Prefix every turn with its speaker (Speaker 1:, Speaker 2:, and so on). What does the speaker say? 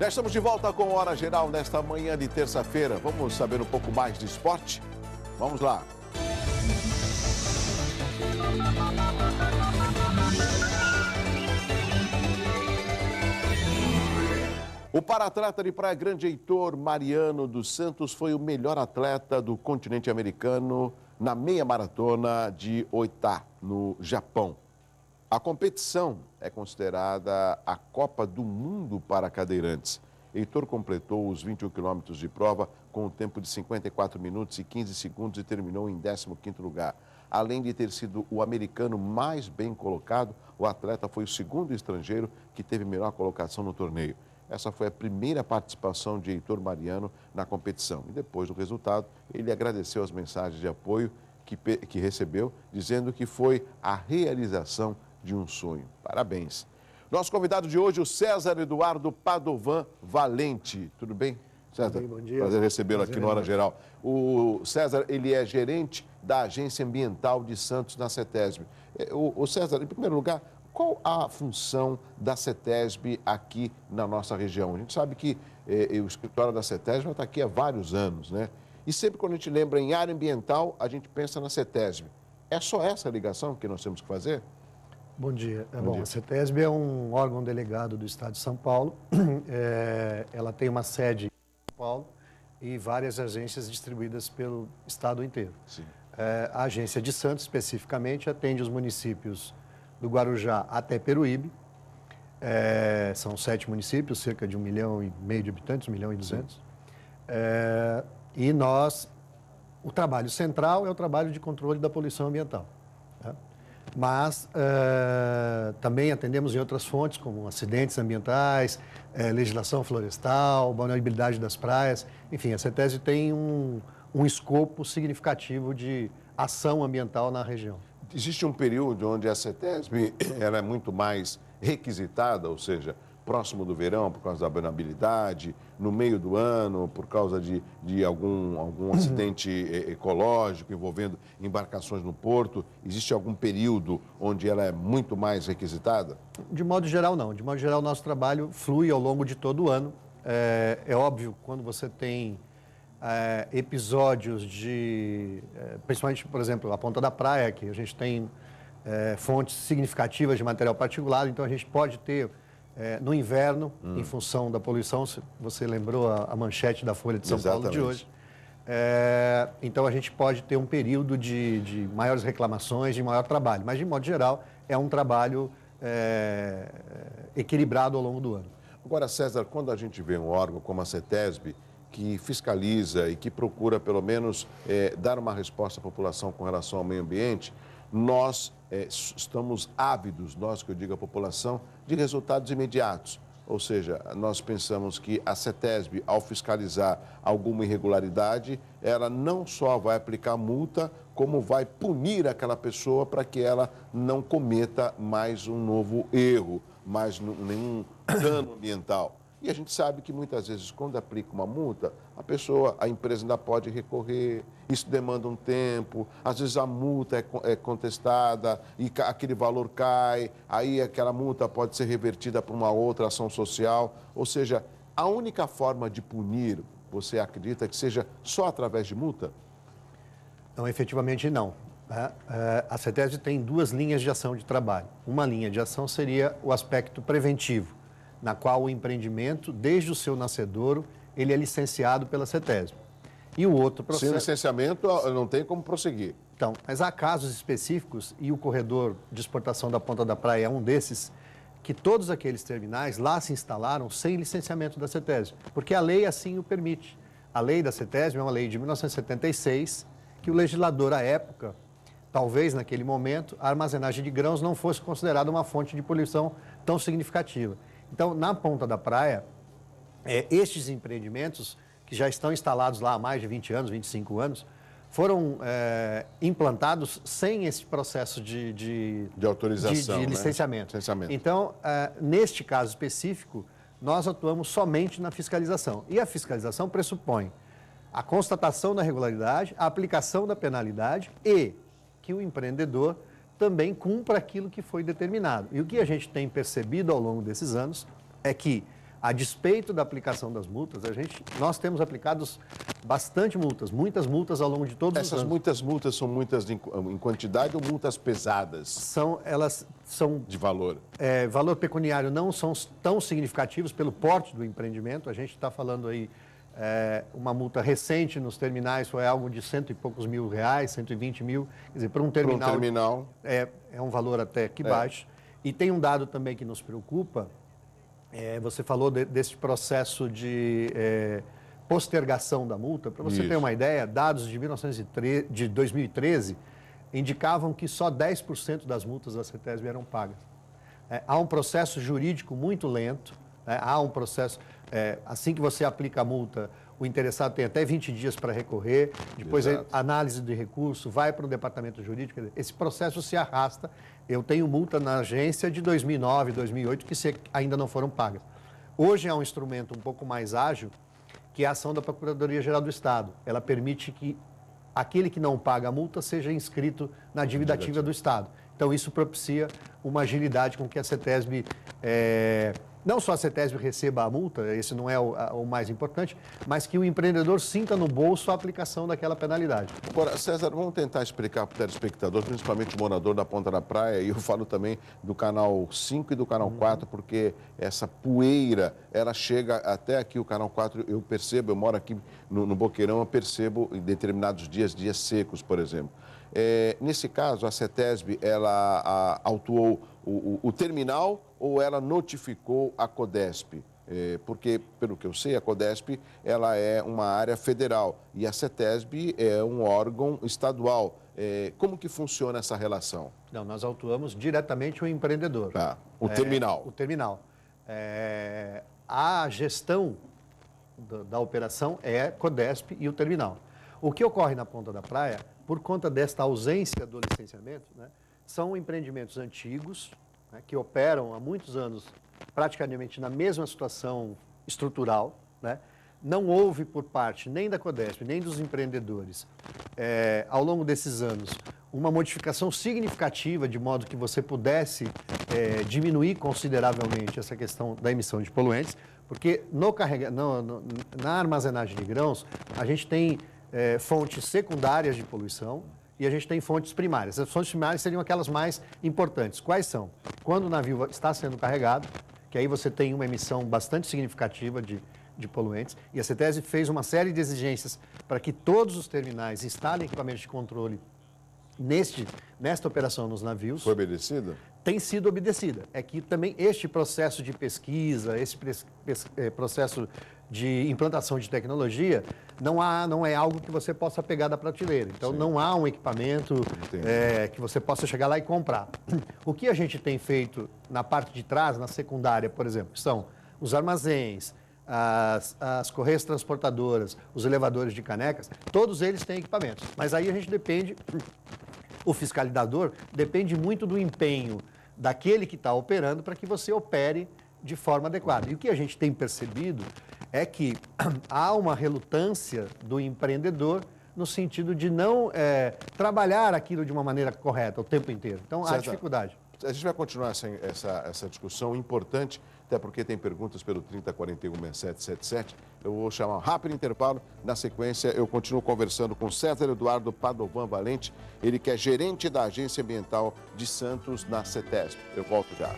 Speaker 1: Já estamos de volta com Hora Geral nesta manhã de terça-feira. Vamos saber um pouco mais de esporte? Vamos lá. O paratleta de Praia Grande, Heitor Mariano dos Santos, foi o melhor atleta do continente americano na meia maratona de Oita, no Japão. A competição é considerada a Copa do Mundo para cadeirantes. Heitor completou os 21 quilômetros de prova com um tempo de 54 minutos e 15 segundos e terminou em 15º lugar. Além de ter sido o americano mais bem colocado, o atleta foi o segundo estrangeiro que teve melhor colocação no torneio. Essa foi a primeira participação de Heitor Mariano na competição. E depois do resultado, ele agradeceu as mensagens de apoio que recebeu, dizendo que foi a realização de um sonho. Parabéns. Nosso convidado de hoje, o César Eduardo Padovan Valente. Tudo bem, César?
Speaker 2: Bom dia.
Speaker 1: Prazer recebê-lo aqui no Hora Geral. O César, ele é gerente da Agência Ambiental de Santos, na CETESB. O César, em primeiro lugar, qual a função da CETESB aqui na nossa região? A gente sabe que o escritório da CETESB está aqui há vários anos, né? E sempre quando a gente lembra em área ambiental, a gente pensa na CETESB. É só essa ligação que nós temos que fazer?
Speaker 2: Bom dia.
Speaker 1: Bom dia.
Speaker 2: A CETESB é um órgão delegado do Estado de São Paulo. Ela tem uma sede em São Paulo e várias agências distribuídas pelo Estado inteiro.
Speaker 1: Sim.
Speaker 2: A agência de Santos, especificamente, atende os municípios do Guarujá até Peruíbe. São 7 municípios, cerca de 1,5 milhão de habitantes, 1,2 milhões. E o trabalho central é o trabalho de controle da poluição ambiental. Tá? Mas também atendemos em outras fontes, como acidentes ambientais, legislação florestal, vulnerabilidade das praias. Enfim, a CETESB tem um escopo significativo de ação ambiental na região.
Speaker 1: Existe um período onde a CETESB ela é muito mais requisitada, ou seja, próximo do verão, por causa da vulnerabilidade, no meio do ano, por causa de algum acidente ecológico envolvendo embarcações no porto. Existe algum período onde ela é muito mais requisitada?
Speaker 2: De modo geral, não. De modo geral, nosso trabalho flui ao longo de todo o ano. É óbvio, quando você tem episódios principalmente, por exemplo, a Ponta da Praia, que a gente tem fontes significativas de material particulado, então a gente pode ter no inverno, em função da poluição, você lembrou a manchete da Folha de São Paulo de hoje. Então a gente pode ter um período de maiores reclamações, de maior trabalho, mas de modo geral é um trabalho equilibrado ao longo do ano.
Speaker 1: Agora, César, quando a gente vê um órgão como a CETESB, que fiscaliza e que procura, pelo menos, dar uma resposta à população com relação ao meio ambiente, nós estamos ávidos, nós que eu digo a população, de resultados imediatos. Ou seja, nós pensamos que a CETESB, ao fiscalizar alguma irregularidade, ela não só vai aplicar multa, como vai punir aquela pessoa para que ela não cometa mais um novo erro, mais nenhum dano ambiental. E a gente sabe que muitas vezes, quando aplica uma multa, a empresa ainda pode recorrer, isso demanda um tempo, às vezes a multa é contestada e aquele valor cai, aí aquela multa pode ser revertida para uma outra ação social. Ou seja, a única forma de punir, você acredita que seja só através de multa?
Speaker 2: Não, efetivamente não. A CETESB tem 2 linhas de ação de trabalho. Uma linha de ação seria o aspecto preventivo, na qual o empreendimento, desde o seu nascedouro, ele é licenciado pela CETESB. E o outro processo...
Speaker 1: Sem licenciamento, não tem como prosseguir.
Speaker 2: Então, mas há casos específicos, e o corredor de exportação da Ponta da Praia é um desses, que todos aqueles terminais lá se instalaram sem licenciamento da CETESB, porque a lei assim o permite. A lei da CETESB é uma lei de 1976, que o legislador, à época, talvez naquele momento, a armazenagem de grãos não fosse considerada uma fonte de poluição tão significativa. Então, na Ponta da Praia, estes empreendimentos, que já estão instalados lá há mais de 20 anos, 25 anos, foram implantados sem esse processo de
Speaker 1: autorização,
Speaker 2: de licenciamento.
Speaker 1: Licenciamento.
Speaker 2: Então, neste caso específico, nós atuamos somente na fiscalização. E a fiscalização pressupõe a constatação da regularidade, a aplicação da penalidade e que o empreendedor também cumpra aquilo que foi determinado. E o que a gente tem percebido ao longo desses anos é que A despeito da aplicação das multas, nós temos aplicados bastante multas, muitas multas ao longo de todos os anos.
Speaker 1: Essas muitas multas são multas em quantidade ou multas pesadas?
Speaker 2: Elas são...
Speaker 1: De valor?
Speaker 2: Valor pecuniário não são tão significativos pelo porte do empreendimento. A gente está falando aí, uma multa recente nos terminais foi algo de R$100 e poucos mil, 120 mil. Quer dizer, para um terminal, é um valor até que baixo. E tem um dado também que nos preocupa. Você falou desse processo de postergação da multa. Para você ter uma ideia, dados de 2013 indicavam que só 10% das multas da CETESB eram pagas. Há um processo jurídico muito lento, há um processo... assim que você aplica a multa, o interessado tem até 20 dias para recorrer, depois a análise de recurso, vai para o departamento jurídico. Esse processo se arrasta. Eu tenho multa na agência de 2009, 2008, que ainda não foram pagas. Hoje é um instrumento um pouco mais ágil, que é a ação da Procuradoria-Geral do Estado. Ela permite que aquele que não paga a multa seja inscrito na dívida ativa do Estado. Então, isso propicia uma agilidade com que a CETESB... não só a CETESB receba a multa, esse não é o mais importante, mas que o empreendedor sinta no bolso a aplicação daquela penalidade.
Speaker 1: Agora, César, vamos tentar explicar para o telespectador, principalmente o morador da Ponta da Praia, e eu falo também do Canal 5 e do Canal 4, porque essa poeira, ela chega até aqui, o Canal 4, eu percebo, eu moro aqui no Boqueirão, eu percebo em determinados dias secos, por exemplo. Nesse caso, a CETESB, ela autuou o terminal ou ela notificou a CODESP? Porque, pelo que eu sei, a CODESP ela é uma área federal e a CETESB é um órgão estadual. Como que funciona essa relação?
Speaker 2: Não, nós autuamos diretamente o empreendedor.
Speaker 1: Tá. O terminal.
Speaker 2: O terminal. A gestão da operação é CODESP e o terminal. O que ocorre na Ponta da Praia, por conta desta ausência do licenciamento, são empreendimentos antigos, que operam há muitos anos praticamente na mesma situação estrutural. Não houve por parte nem da CODESP, nem dos empreendedores, ao longo desses anos, uma modificação significativa de modo que você pudesse diminuir consideravelmente essa questão da emissão de poluentes, porque na armazenagem de grãos, a gente tem fontes secundárias de poluição e a gente tem fontes primárias. As fontes primárias seriam aquelas mais importantes. Quais são? Quando o navio está sendo carregado, que aí você tem uma emissão bastante significativa de poluentes, e a CETESB fez uma série de exigências para que todos os terminais instalem equipamentos de controle nesta operação nos navios.
Speaker 1: Foi obedecida?
Speaker 2: Tem sido obedecida. É que também este processo de pesquisa, esse processo de implantação de tecnologia, não é algo que você possa pegar da prateleira. Então, Sim. Não há um equipamento que você possa chegar lá e comprar. O que a gente tem feito na parte de trás, na secundária, por exemplo, são os armazéns, as correias transportadoras, os elevadores de canecas, todos eles têm equipamentos. Mas aí a gente depende, o fiscalizador depende muito do empenho daquele que está operando para que você opere de forma adequada. E o que a gente tem percebido é que há uma relutância do empreendedor no sentido de não trabalhar aquilo de uma maneira correta o tempo inteiro. Então, há dificuldade.
Speaker 1: A gente vai continuar essa discussão importante, até porque tem perguntas pelo 3041-6777. Eu vou chamar um rápido intervalo. Na sequência, eu continuo conversando com César Eduardo Padovan Valente, ele que é gerente da Agência Ambiental de Santos, na CETESB. Eu volto já.